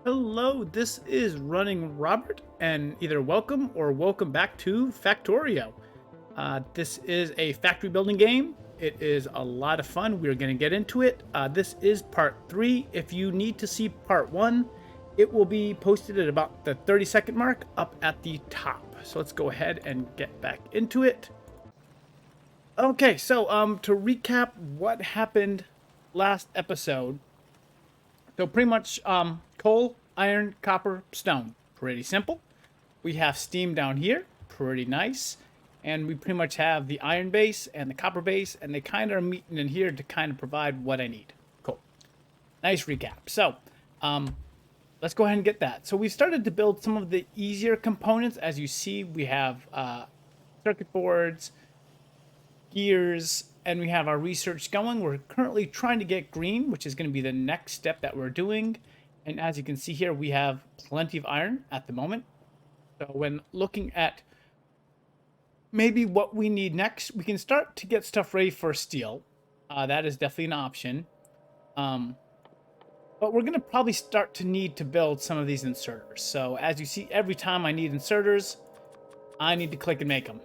Hello, this is Running Robert, and either welcome or welcome back to Factorio. This is a factory building game. It is a lot of fun. We're going to get into it. This is part 3. If you need to see part 1, it will be posted at about the 30-second mark up at the top. So let's go ahead and get back into it. Okay, so to recap what happened last episode. So pretty much coal, iron, copper, stone. Pretty simple. We have steam down here. Pretty nice. And we pretty much have the iron base and the copper base, and they kind of are meeting in here to kind of provide what I need. Cool. Nice recap. So let's go ahead and get that. So we started to build some of the easier components. As you see, we have circuit boards, gears, and we have our research going. We're currently trying to get green, which is going to be the next step that we're doing. And as you can see here, we have plenty of iron at the moment. So when looking at maybe what we need next, we can start to get stuff ready for steel. That is definitely an option. But we're going to probably start to need to build some of these inserters. So as you see, every time I need inserters, I need to click and make them.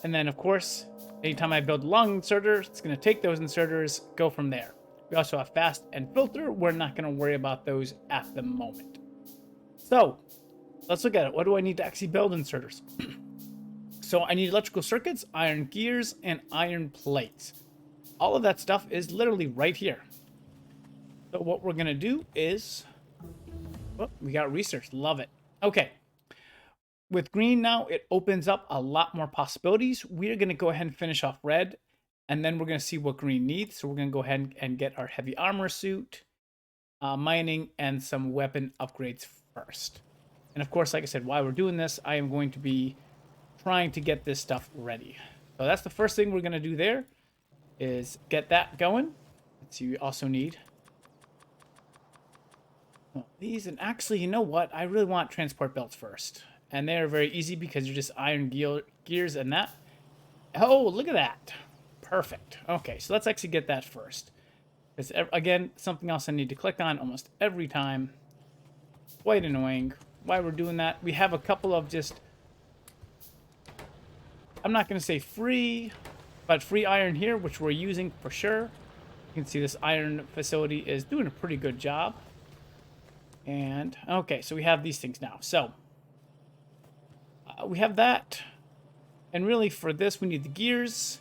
And then, of course, anytime I build a long inserter, it's going to take those inserters, go from there. We also have fast and filter. We're not going to worry about those at the moment. So let's look at it. What do I need to actually build inserters? So I need electrical circuits, iron gears, and iron plates. All of that stuff is literally right here. So what we're going to do is, oh, we got research. Love it. Okay. With green now, it opens up a lot more possibilities. We're going to go ahead and finish off red, and then we're going to see what green needs. So we're going to go ahead and get our heavy armor suit, mining, and some weapon upgrades first. And of course, like I said, while we're doing this, I am going to be trying to get this stuff ready. So that's the first thing we're going to do there, is get that going. Let's see, we also need these. And actually, you know what? I really want transport belts first. And they're very easy because you're just iron gears and that. Oh, look at that. Perfect. Okay, so let's actually get that first. It's, again, something else I need to click on almost every time. Quite annoying. While we're doing that, we have a couple of just, I'm not going to say free, but free iron here, which we're using for sure. You can see this iron facility is doing a pretty good job. And, okay, so we have these things now. So we have that, and really for this we need the gears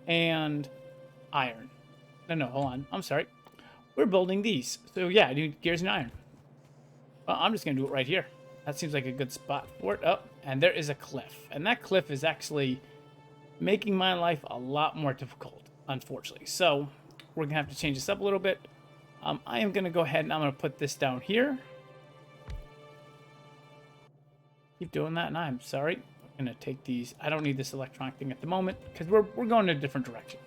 and iron. No, hold on. I'm sorry. We're building these. So yeah, I need gears and iron. Well, I'm just going to do it right here. That seems like a good spot for it. Oh, and there is a cliff. And that cliff is actually making my life a lot more difficult, unfortunately. So we're going to have to change this up a little bit. I am going to go ahead and I'm going to put this down here. Keep doing that, and I'm sorry. I'm gonna take these. I don't need this electronic thing at the moment because we're going in a different direction.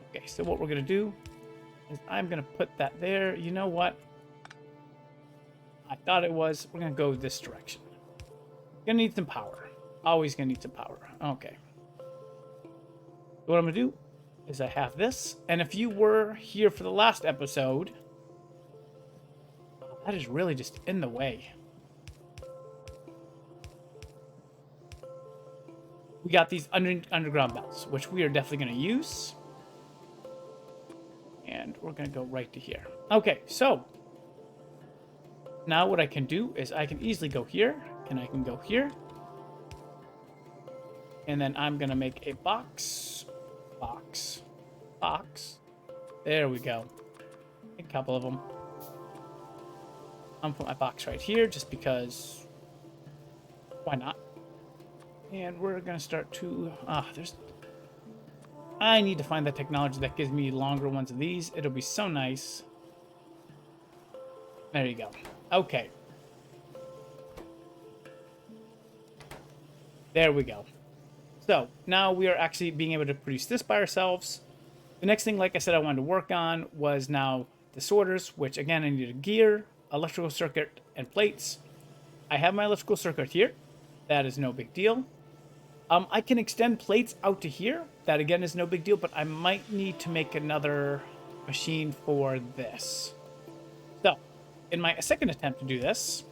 Okay, so what we're gonna do is I'm gonna put that there. You know what? I thought it was. We're gonna go this direction. Gonna need some power. Always gonna need some power. Okay. What I'm gonna do is I have this, and if you were here for the last episode, that is really just in the way. We got these underground belts, which we are definitely going to use. And we're going to go right to here. Okay, so now what I can do is I can easily go here, and I can go here. And then I'm going to make a box. There we go. A couple of them. I'm going to put my box right here just because why not? And we're going to start to... I need to find the technology that gives me longer ones of these. It'll be so nice. There you go. Okay. There we go. So, now we are actually being able to produce this by ourselves. The next thing, like I said, I wanted to work on was now the sorters, which, again, I need a gear, electrical circuit, and plates. I have my electrical circuit here. That is no big deal. I can extend plates out to here. That, again, is no big deal, but I might need to make another machine for this. So, in my second attempt to do this,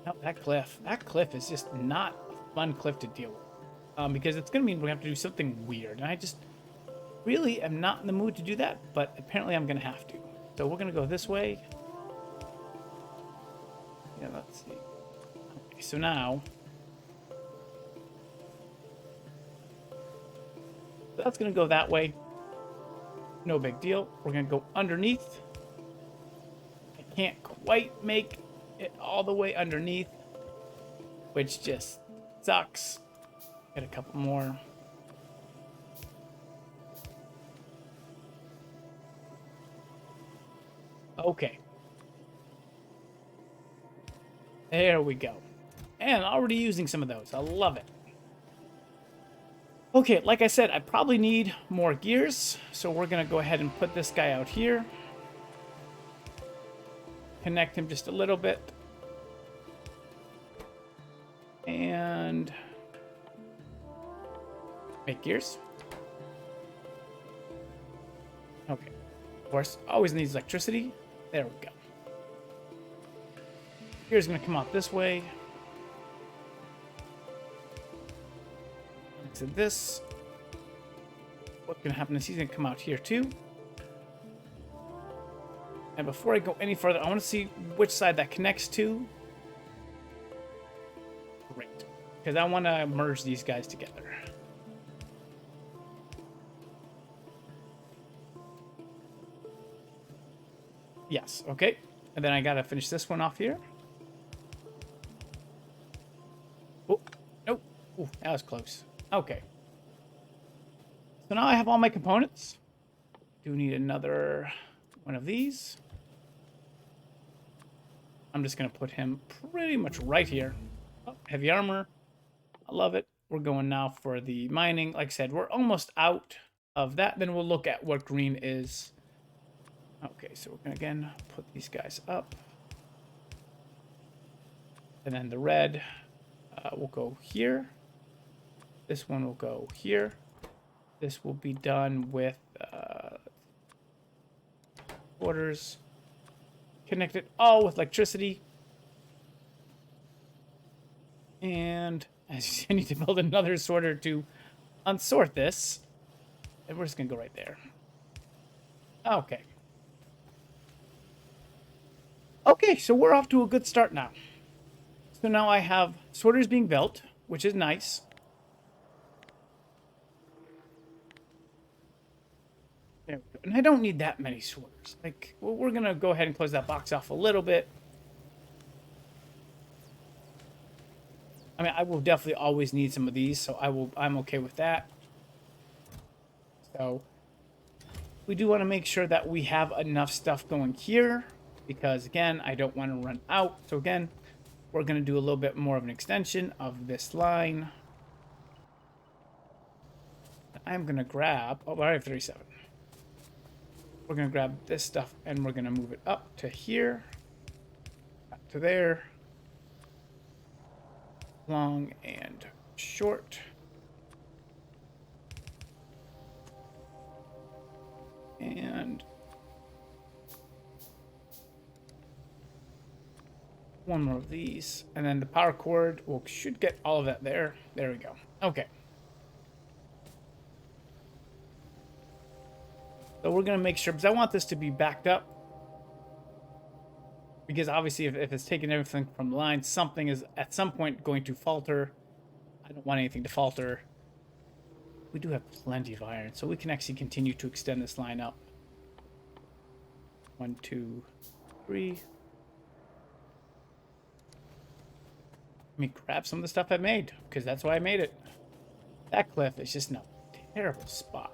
oh, that cliff is just not a fun cliff to deal with. Because it's going to mean we're going to have to do something weird. And I just really am not in the mood to do that, but apparently I'm going to have to. So we're going to go this way. Yeah, let's see. Okay, so now... that's going to go that way. No big deal. We're going to go underneath. I can't quite make it all the way underneath, which just sucks. Get a couple more. Okay. There we go. And already using some of those. I love it. Okay, like I said, I probably need more gears, so we're going to go ahead and put this guy out here. Connect him just a little bit. And make gears. Okay. Of course, always needs electricity. There we go. Gears going to come out this way. To this. What's going to happen is he's going to come out here too. And before I go any further, I want to see which side that connects to. Great. Because I want to merge these guys together. Yes, okay. And then I got to finish this one off here. Oh, nope. Ooh, that was close. Okay. So now I have all my components. Do need another one of these. I'm just going to put him pretty much right here. Oh, heavy armor. I love it. We're going now for the mining. Like I said, we're almost out of that. Then we'll look at what green is. Okay, so we're going to again put these guys up. And then the red will go here. This one will go here. This will be done with orders. Connected all with electricity. And as you see, I need to build another sorter to unsort this. And we're just going to go right there. Okay. Okay, so we're off to a good start now. So now I have sorters being built, which is nice. There we go. And I don't need that many sorters. Like, well, we're going to go ahead and close that box off a little bit. I mean, I will definitely always need some of these, so I'm okay with that. So we do want to make sure that we have enough stuff going here, because again, I don't want to run out. So again, we're going to do a little bit more of an extension of this line. I'm going to grab, oh, I have 37. We're going to grab this stuff and we're going to move it up to here, up to there, long and short. And one more of these. And then the power cord, we should get all of that there. There we go. Okay. So we're going to make sure, because I want this to be backed up. Because obviously if it's taking everything from the line, something is at some point going to falter. I don't want anything to falter. We do have plenty of iron, so we can actually continue to extend this line up. 1, 2, 3. Let me grab some of the stuff I made, because that's why I made it. That cliff is just in a terrible spot.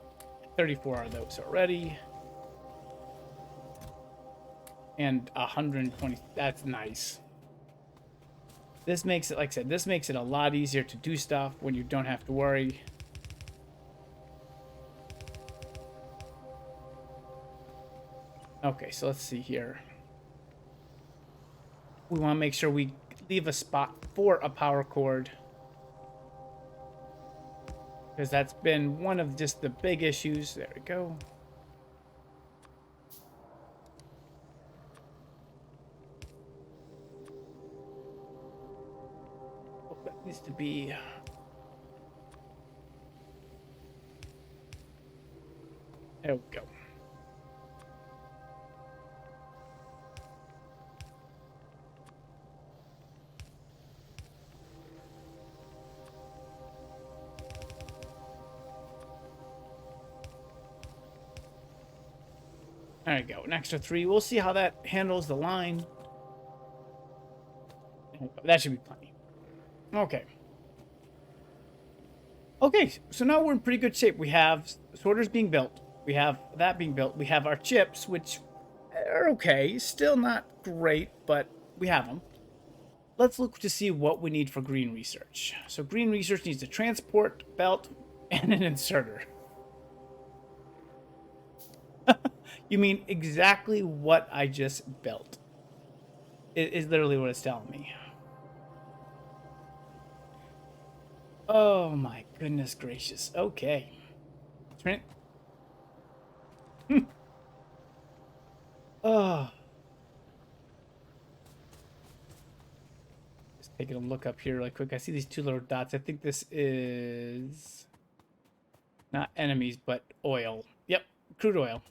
34 of those already. And 120. That's nice. This makes it, like I said, this makes it a lot easier to do stuff when you don't have to worry. Okay, so let's see here. We want to make sure we leave a spot for a power cord, because that's been one of just the big issues. There we go. Needs to be... There we go. There you go, an extra 3. We'll see how that handles the line. That should be plenty. Okay. Okay, so now we're in pretty good shape. We have sorters being built. We have that being built. We have our chips, which are okay. Still not great, but we have them. Let's look to see what we need for green research. So green research needs a transport belt and an inserter. You mean exactly what I just built. It is literally what it's telling me. Oh my goodness gracious. Okay. Trent. Oh. Just taking a look up here really quick. I see these 2 little dots. I think this is not enemies, but oil. Yep, crude oil.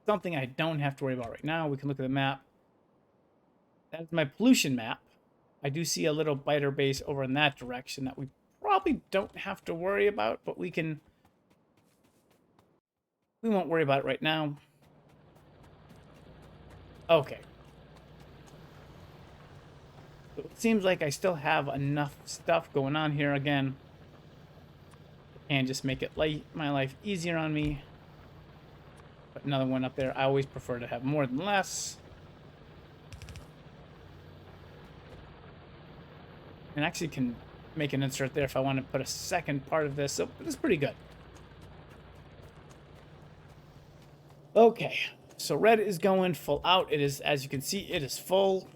Something I don't have to worry about right now. We can look at the map. That's my pollution map. I do see a little biter base over in that direction that we probably don't have to worry about, but we won't worry about it right now. Okay. So it seems like I still have enough stuff going on here again. And just make it my life easier on me. Put another one up there. I always prefer to have more than less. And actually can make an insert there if I want to put a second part of this. So it's pretty good. Okay, so red is going full out. It is, as you can see, it is full,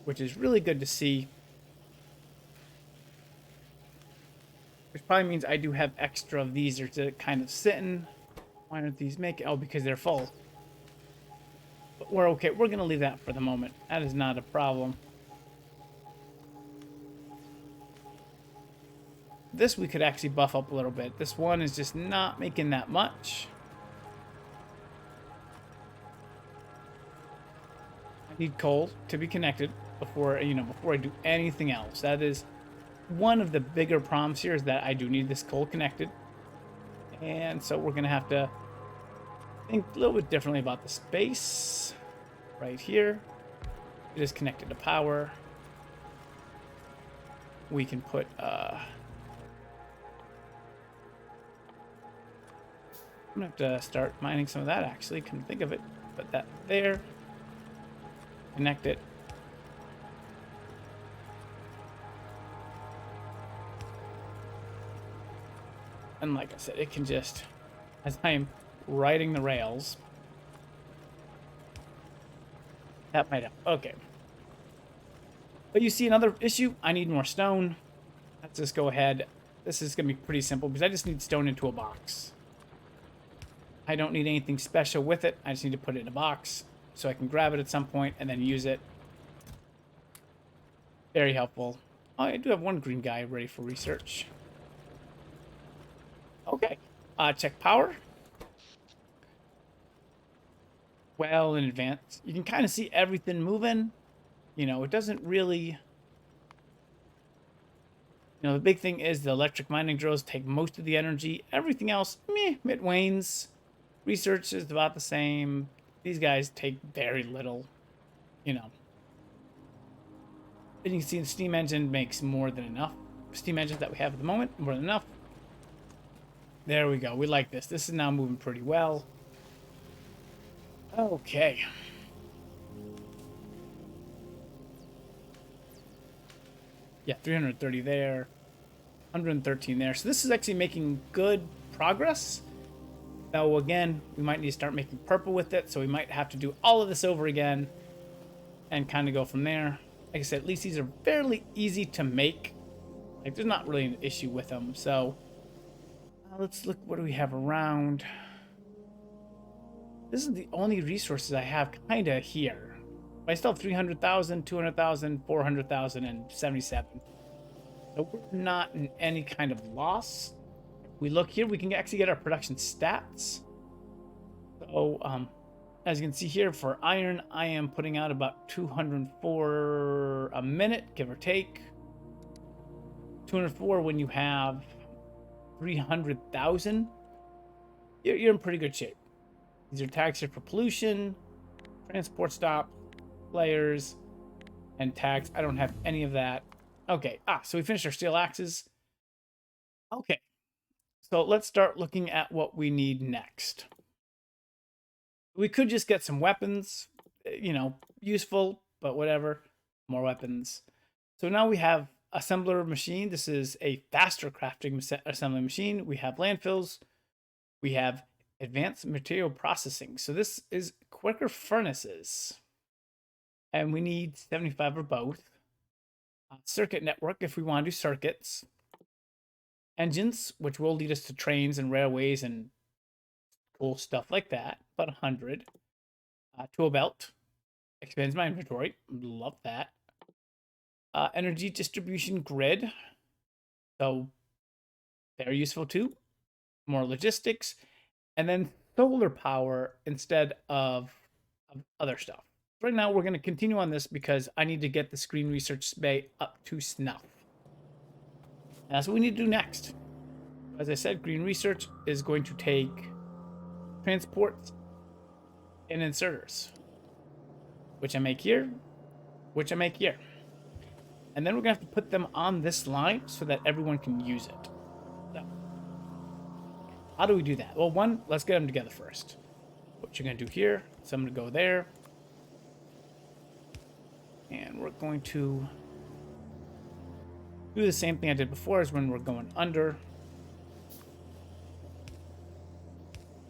which is really good to see. Which probably means I do have extra of these are to kind of sitting. Why aren't these making? Oh, because they're full. But we're okay. We're going to leave that for the moment. That is not a problem. This we could actually buff up a little bit. This one is just not making that much. I need coal to be connected before I do anything else. That is one of the bigger problems here, is that I do need this coal connected. And so we're going to have to think a little bit differently about the space. Right here. It is connected to power. We can put... I'm going to have to start mining some of that, actually. Come think of it. Put that there. Connect it. And like I said, it can just, as I'm riding the rails, that might help. Okay. But you see another issue? I need more stone. Let's just go ahead. This is going to be pretty simple because I just need stone into a box. I don't need anything special with it. I just need to put it in a box so I can grab it at some point and then use it. Very helpful. Oh, I do have one green guy ready for research. Okay. Check power. Well in advance. You can kind of see everything moving. You know, it doesn't really... You know, the big thing is the electric mining drills take most of the energy. Everything else, meh, it wanes. Research is about the same. These guys take very little, you know. And you can see the steam engine makes more than enough. Steam engines that we have at the moment, more than enough. There we go. We like this. This is now moving pretty well. Okay. Yeah, 330 there. 113 there. So this is actually making good progress. Though, again, we might need to start making purple with it. So we might have to do all of this over again. And kind of go from there. Like I said, at least these are fairly easy to make. Like, there's not really an issue with them. So... let's look, what do we have around? This is the only resources I have kind of here. But I still have 300,000, 200,000, 400,000, and 77. So we're not in any kind of loss. If we look here, we can actually get our production stats. So, as you can see here, for iron, I am putting out about 204 a minute, give or take. 204 when you have 300,000. You're in pretty good shape. These are tags here for pollution, transport stop, players, and tags. I don't have any of that. Okay. So we finished our steel axes. Okay. So let's start looking at what we need next. We could just get some weapons, useful, but whatever. More weapons. So now we have assembler machine. This is a faster crafting assembly machine. We have landfills. We have advanced material processing. So this is quicker furnaces. And we need 75 or both. Circuit network if we want to do circuits. Engines, which will lead us to trains and railways and cool stuff like that. About 100. Tool belt. Expands my inventory. Love that. Energy distribution grid. So they're useful too. More logistics. And then solar power instead of other stuff. Right now, we're going to continue on this because I need to get the screen research bay up to snuff. And that's what we need to do next. As I said, green research is going to take transports and inserters, which I make here, which I make here. And then we're going to have to put them on this line so that everyone can use it. So, how do we do that? Well, one, let's get them together first. What you're going to do here, so I'm going to go there. And we're going to do the same thing I did before as when we're going under.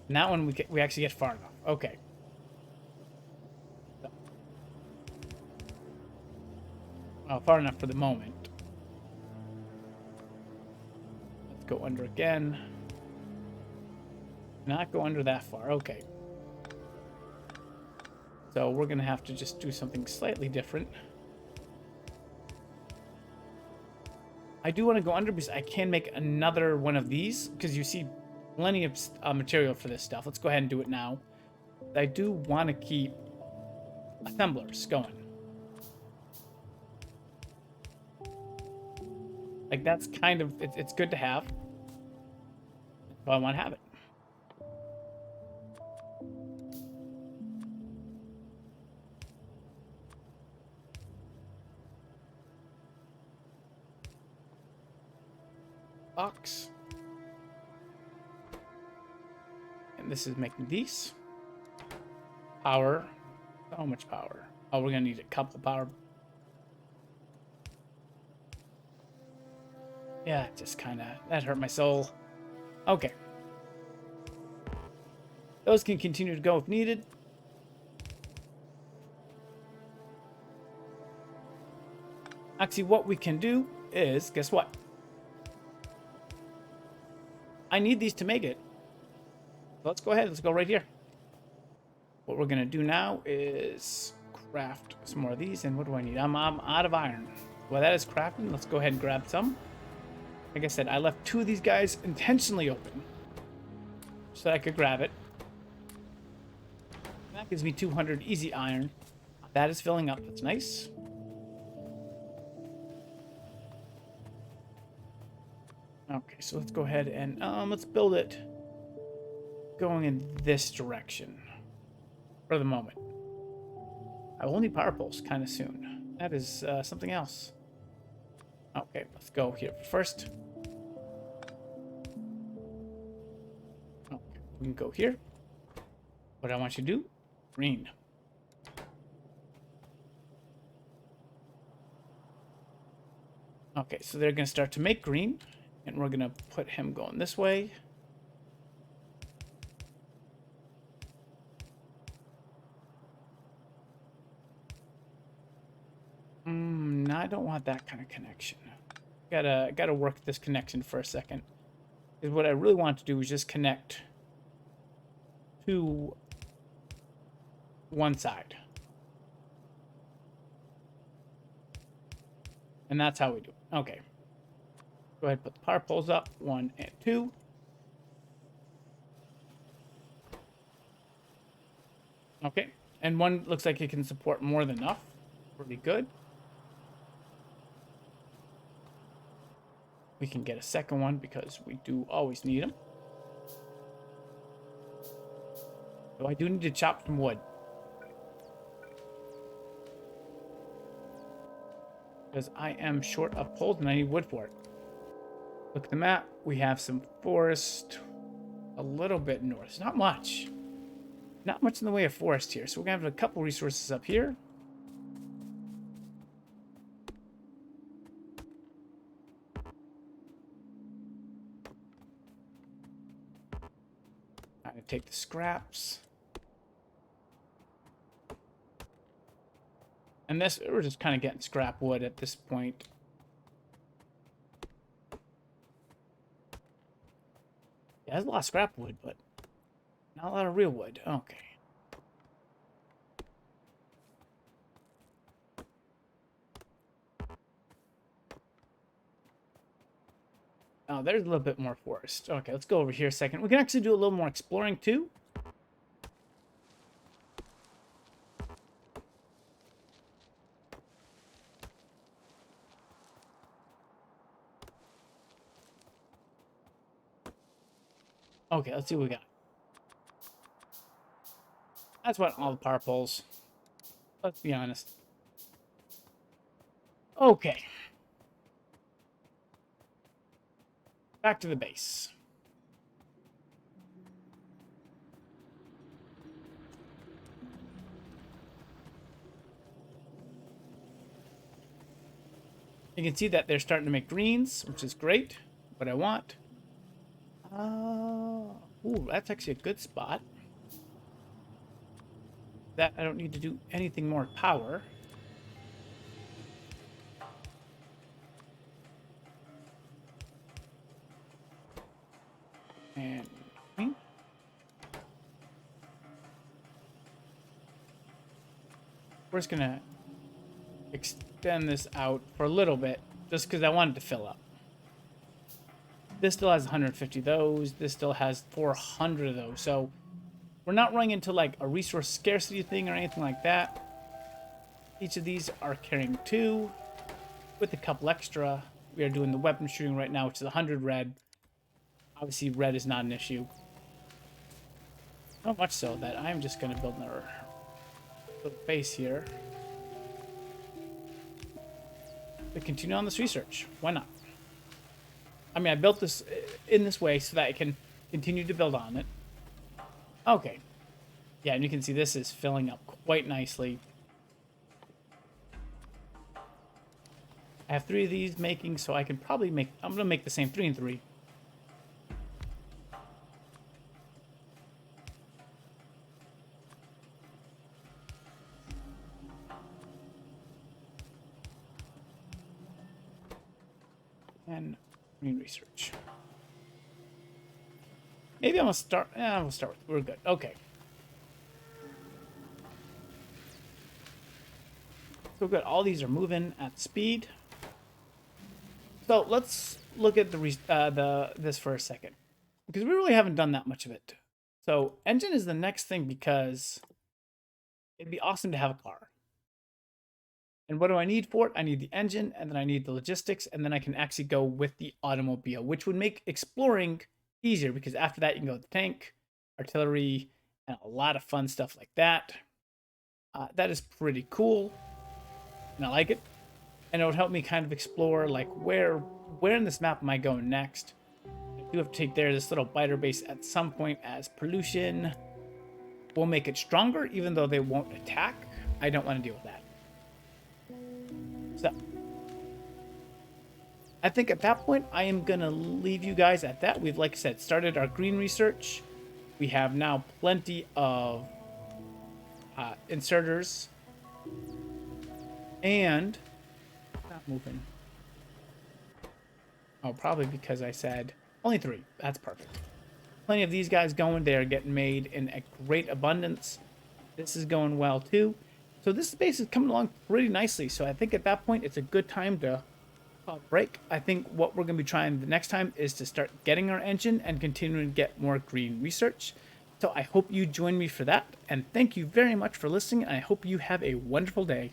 Now when we actually get far enough. Okay. So. Well, far enough for the moment. Let's go under again. Not go under that far. Okay. So we're going to have to just do something slightly different. I do want to go under because I can make another one of these because you see plenty of material for this stuff. Let's go ahead and do it now. I do want to keep assemblers going. Like that's kind of, it's good to have. So I want to have it. Box. And this is making these. Power. So much power. Oh, we're gonna need a couple power. Yeah, just kind of, that hurt my soul. Okay. Those can continue to go if needed. Actually, what we can do is, guess what? I need these to make it. Let's go ahead. Let's go right here. What we're going to do now is craft some more of these. And what do I need? I'm out of iron. Well, that is crafting. Let's go ahead and grab some. Like I said, I left two of these guys intentionally open so that I could grab it. That gives me 200 easy iron. That is filling up. That's nice. Okay, so let's go ahead and let's build it going in this direction for the moment. I will need power poles kind of soon. That is something else. Okay, let's go here first. Okay, we can go here. What I want you to do, green. Okay, so they're going to start to make green. And we're going to put him going this way. No, I don't want that kind of connection. Gotta work this connection for a second. Because what I really want to do is just connect to one side. And that's how we do it. Okay. Go ahead and put the power poles up, 1 and 2. Okay, and one looks like it can support more than enough. Pretty good. We can get a second one because we do always need them. So I do need to chop some wood. Because I am short of poles and I need wood for it. Look at the map. We have some forest a little bit north. Not much. Not much in the way of forest here. So we're going to have a couple resources up here. I'm going to take the scraps. And this, we're just kind of getting scrap wood at this point. Yeah, there's a lot of scrap wood, but not a lot of real wood. Okay. Oh, there's a little bit more forest. Okay, let's go over here a second. We can actually do a little more exploring too. Okay, let's see what we got. That's what all the power poles. Let's be honest. Okay. Back to the base. You can see that they're starting to make greens, which is great. What I want. Ooh, that's actually a good spot. That I don't need to do anything more power. And we're just gonna extend this out for a little bit, just because I wanted to fill up. This still has 150 of those. This still has 400 of those. So we're not running into like a resource scarcity thing or anything like that. Each of these are carrying 2 with a couple extra. We are doing the weapon shooting right now, which is 100 red. Obviously, red is not an issue. So much so that I'm just going to build another little base here to continue on this research. Why not? I mean, I built this in this way so that I can continue to build on it. Okay. Yeah, and you can see this is filling up quite nicely. I have 3 of these making, so I can probably make... I'm going to make the same 3 and 3. And marine research. Maybe I'm gonna start. We'll start with. We're good. Okay. So good. All these are moving at speed. So let's look at this for a second, because we really haven't done that much of it. So engine is the next thing, because it'd be awesome to have a car. And what do I need for it? I need the engine, and then I need the logistics, and then I can actually go with the automobile, which would make exploring easier, because after that you can go with the tank, artillery, and a lot of fun stuff like that. That is pretty cool, and I like it. And it would help me kind of explore, like, where in this map am I going next? I do have to take this little biter base at some point, as pollution will make it stronger, even though they won't attack. I don't want to deal with that. So, I think at that point, I am going to leave you guys at that. We've, like I said, started our green research. We have now plenty of inserters. And, not moving. Oh, probably because I said only 3. That's perfect. Plenty of these guys going. They are getting made in a great abundance. This is going well, too. So this space is coming along pretty nicely. So I think at that point, it's a good time to break. I think what we're going to be trying the next time is to start getting our engine and continuing to get more green research. So I hope you join me for that. And thank you very much for listening. And I hope you have a wonderful day.